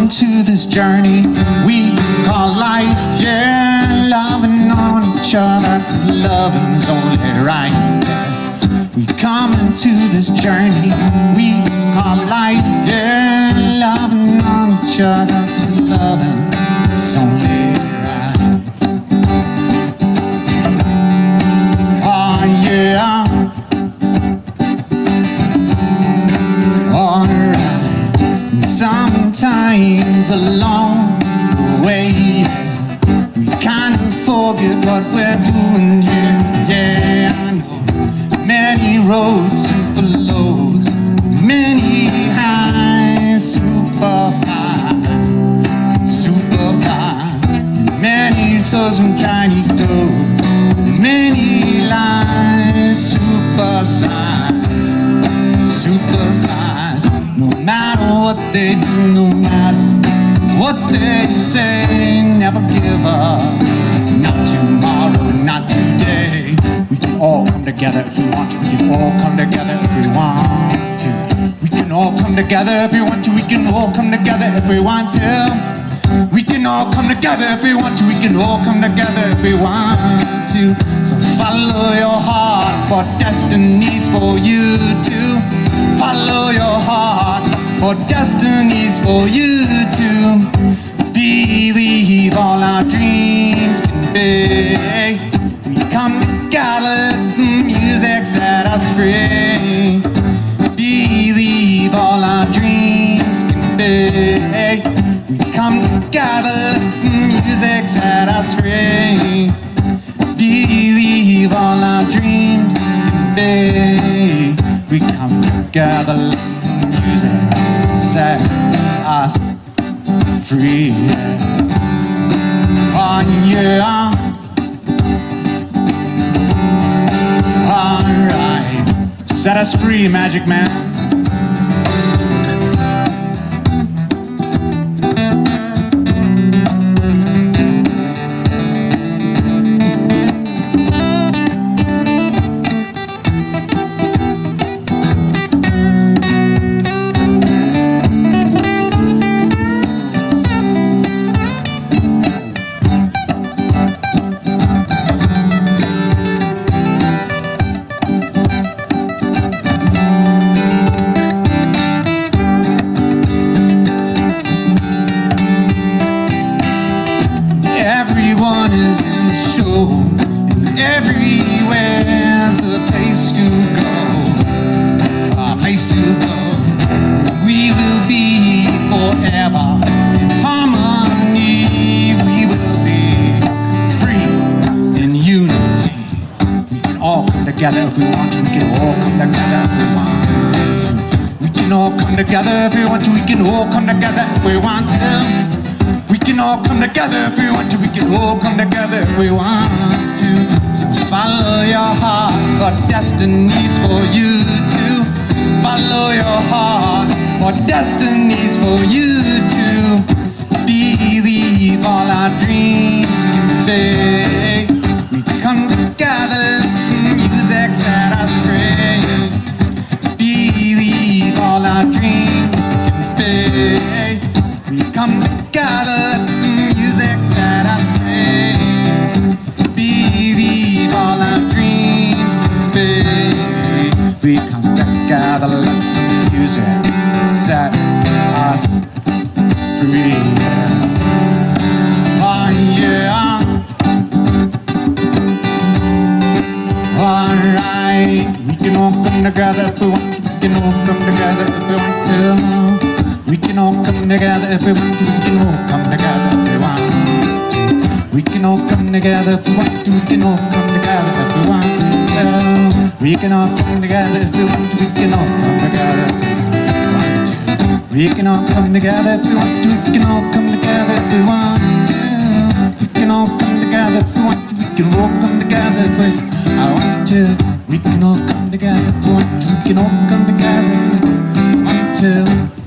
to this journey we call life, yeah, loving on each other, 'cause loving's only right, yeah. We come into this journey we call life, yeah, loving on each other, 'cause loving's only right. Oh yeah. Sometimes along the way we kind of forget what we're doing here. Yeah, I know many roads, super lows, many highs, super high, super high. Many dozen tiny doors, many lies, super size. No matter what they do, no matter what they say, never give up. Not tomorrow, not today. We can all come together if we want to. We can all come together if we want to. We can all come together if we want to. We can all come together if we want to. We can all come together if we want to. We can all come together if we want to. So follow your heart, for destiny's for you too. Follow your heart, for destiny's for you to believe all our dreams can be. We come together, the music set us free. Believe all our dreams can be. We come together, the music set us free. Believe all our dreams can be. We come together, music set us free. Oh yeah. Alright, set us free, Magic Man. Everyone is in the show, and everywhere's a place to go, a place to go. We will be forever in harmony. We will be free in unity. We can all come together if we want to. We can all come together if we want to. We can all come together if we want to. We can all come together if we want to. We can all come together if we want to. We can all come together if we want to. So follow your heart, for destiny's for you too. Follow your heart, for destiny's for you too. Believe all our dreams can be. We come together, music set us free. Believe all our dreams can be. We come together, music set us free. Believe all our dreams can be. We come together, let the music set us free. Oh yeah. Alright, we can all come together if we want to. We can all come together if we want to. We can all come together if we want to. We can all come together if we want to. We can all come together if we want to. We can all come together if we want to. We can all come together if we want to. We can all come together if we want to. We can all come together if we want to. We can all come together if we want to. We can all come together if we want to. We can all come together if we want to. We can all come together if we want to. We can all come together if we want to.